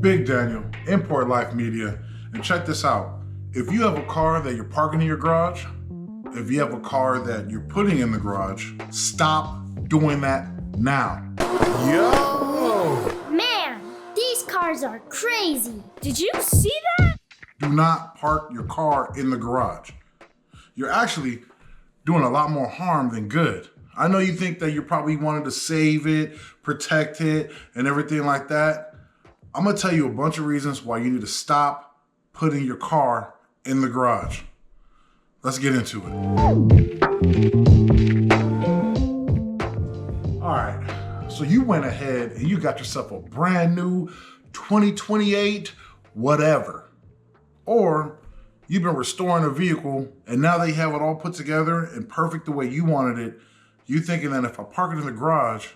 Big Daniel, Import Life Media, and check this out. If you have a car that you're parking in your garage, if you have a car that you're putting in the garage, stop doing that now. Yo! Man, these cars are crazy. Did you see that? Do not park your car in the garage. You're actually doing a lot more harm than good. I know you think that you probably wanted to save it, protect it, and everything like that. I'm gonna tell you a bunch of reasons why you need to stop putting your car in the garage. Let's get into it. All right, so you went ahead and you got yourself a brand new 2028 whatever. Or you've been restoring a vehicle and now they have it all put together and perfect the way you wanted it. You thinking that if I park it in the garage,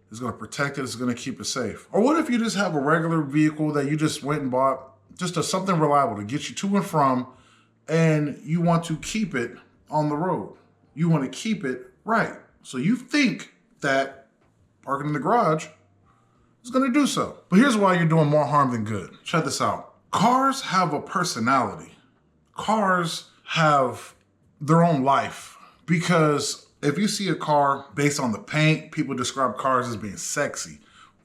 it's gonna protect it, it's gonna keep it safe. Or what if you just have a regular vehicle that you just went and bought, just something reliable to get you to and from, and you want to keep it on the road. You want to keep it right. So you think that parking in the garage is gonna do so. But here's why you're doing more harm than good. Check this out. Cars have a personality. Cars have their own life, because if you see a car based on the paint, people describe cars as being sexy.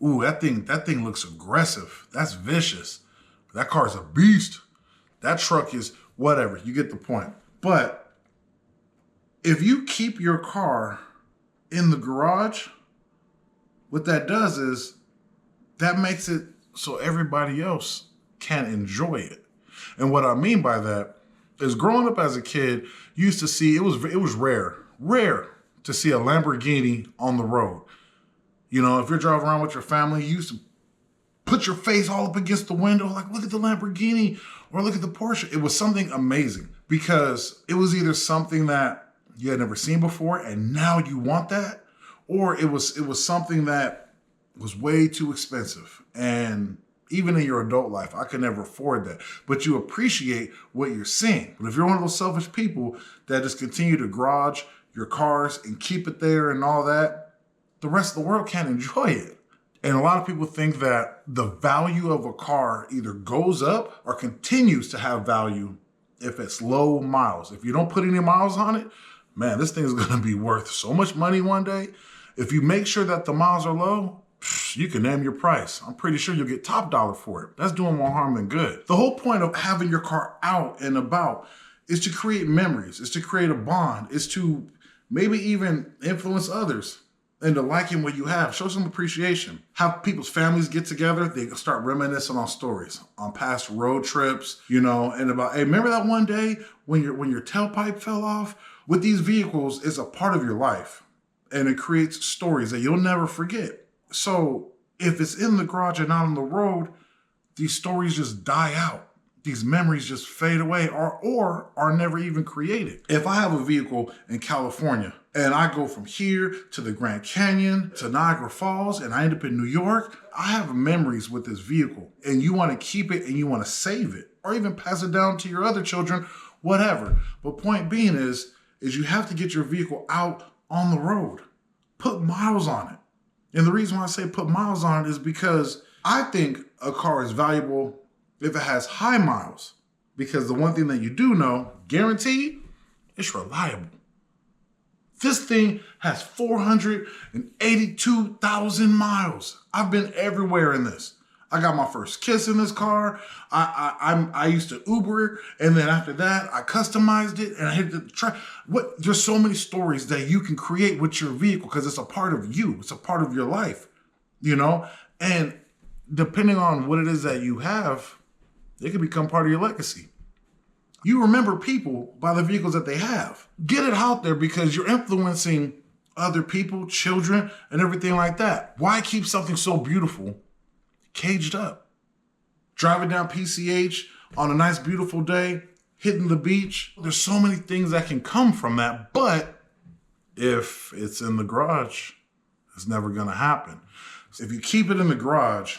Ooh, that thing looks aggressive. That's vicious. That car's a beast. That truck is whatever. You get the point. But if you keep your car in the garage, what that does is that makes it so everybody else can enjoy it. And what I mean by that is, growing up as a kid, you used to see, it was rare to see a Lamborghini on the road. You know, if you're driving around with your family, you used to put your face all up against the window, like, look at the Lamborghini or look at the Porsche. It was something amazing because it was either something that you had never seen before and now you want that, or it was something that was way too expensive. And even in your adult life, I could never afford that. But you appreciate what you're seeing. But if you're one of those selfish people that just continue to garage your cars and keep it there and all that, the rest of the world can't enjoy it. And a lot of people think that the value of a car either goes up or continues to have value if it's low miles. If you don't put any miles on it, man, this thing is gonna be worth so much money one day. If you make sure that the miles are low, you can name your price. I'm pretty sure you'll get top dollar for it. That's doing more harm than good. The whole point of having your car out and about is to create memories, is to create a bond, is to maybe even influence others into liking what you have. Show some appreciation. Have people's families get together. They start reminiscing on stories, on past road trips, you know, and about, hey, remember that one day when your tailpipe fell off? With these vehicles, it's a part of your life, and it creates stories that you'll never forget. So if it's in the garage and not on the road, these stories just die out. These memories just fade away or are never even created. If I have a vehicle in California and I go from here to the Grand Canyon to Niagara Falls and I end up in New York, I have memories with this vehicle, and you want to keep it and you want to save it or even pass it down to your other children, whatever. But point being is you have to get your vehicle out on the road. Put miles on it. And the reason why I say put miles on it is because I think a car is valuable if it has high miles, because the one thing that you do know, guaranteed, it's reliable. This thing has 482,000 miles. I've been everywhere in this. I got my first kiss in this car. I used to Uber, and then after that, I customized it and I hit the track. There's so many stories that you can create with your vehicle because it's a part of you. It's a part of your life, you know? And depending on what it is that you have, it can become part of your legacy. You remember people by the vehicles that they have. Get it out there because you're influencing other people, children, and everything like that. Why keep something so beautiful caged up? Driving down PCH on a nice, beautiful day, hitting the beach. There's so many things that can come from that, but if it's in the garage, it's never gonna happen. If you keep it in the garage,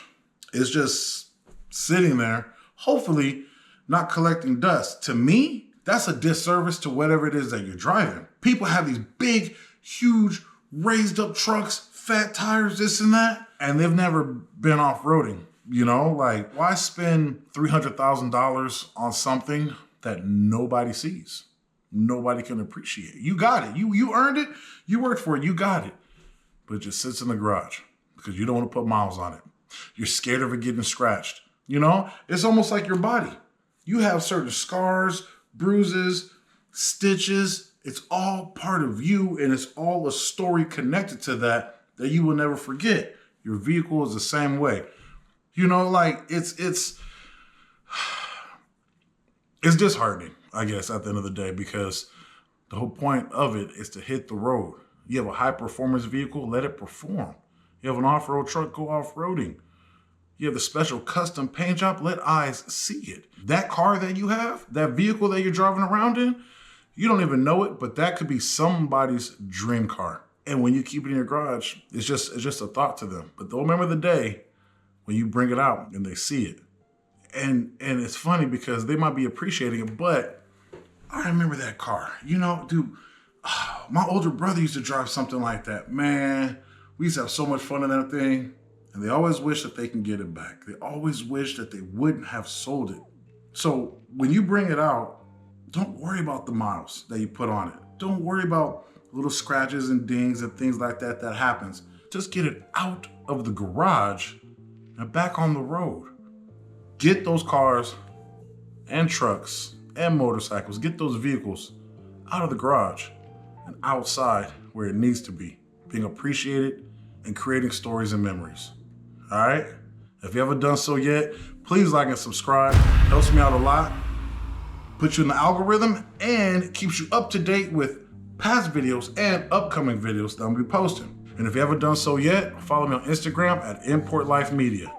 it's just sitting there, hopefully not collecting dust. To me, that's a disservice to whatever it is that you're driving. People have these big, huge, raised up trucks, fat tires, this and that, and they've never been off-roading. You know, like why spend $300,000 on something that nobody sees? Nobody can appreciate. You got it. You earned it. You worked for it. You got it. But it just sits in the garage because you don't want to put miles on it. You're scared of it getting scratched. You know, it's almost like your body. You have certain scars, bruises, stitches. It's all part of you, and it's all a story connected to that you will never forget. Your vehicle is the same way. You know, like it's disheartening, I guess, at the end of the day, because the whole point of it is to hit the road. You have a high performance vehicle, let it perform. You have an off-road truck, go off-roading. You have a special custom paint job, let eyes see it. That car that you have, that vehicle that you're driving around in, you don't even know it, but that could be somebody's dream car. And when you keep it in your garage, it's just a thought to them. But they'll remember the day when you bring it out and they see it. And it's funny because they might be appreciating it, but I remember that car. You know, dude, my older brother used to drive something like that. Man, we used to have so much fun in that thing. And they always wish that they can get it back. They always wish that they wouldn't have sold it. So when you bring it out, don't worry about the miles that you put on it. Don't worry about little scratches and dings and things like that happens. Just get it out of the garage and back on the road. Get those cars and trucks and motorcycles, get those vehicles out of the garage and outside where it needs to be, being appreciated and creating stories and memories. All right? If you haven't done so yet, please like and subscribe. Helps me out a lot. Puts you in the algorithm and keeps you up to date with past videos and upcoming videos that I'm gonna be posting. And if you haven't done so yet, follow me on Instagram at Import Life Media.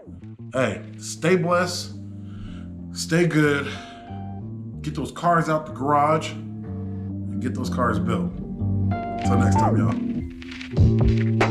Hey, stay blessed, stay good, get those cars out the garage, and get those cars built. Until next time, y'all.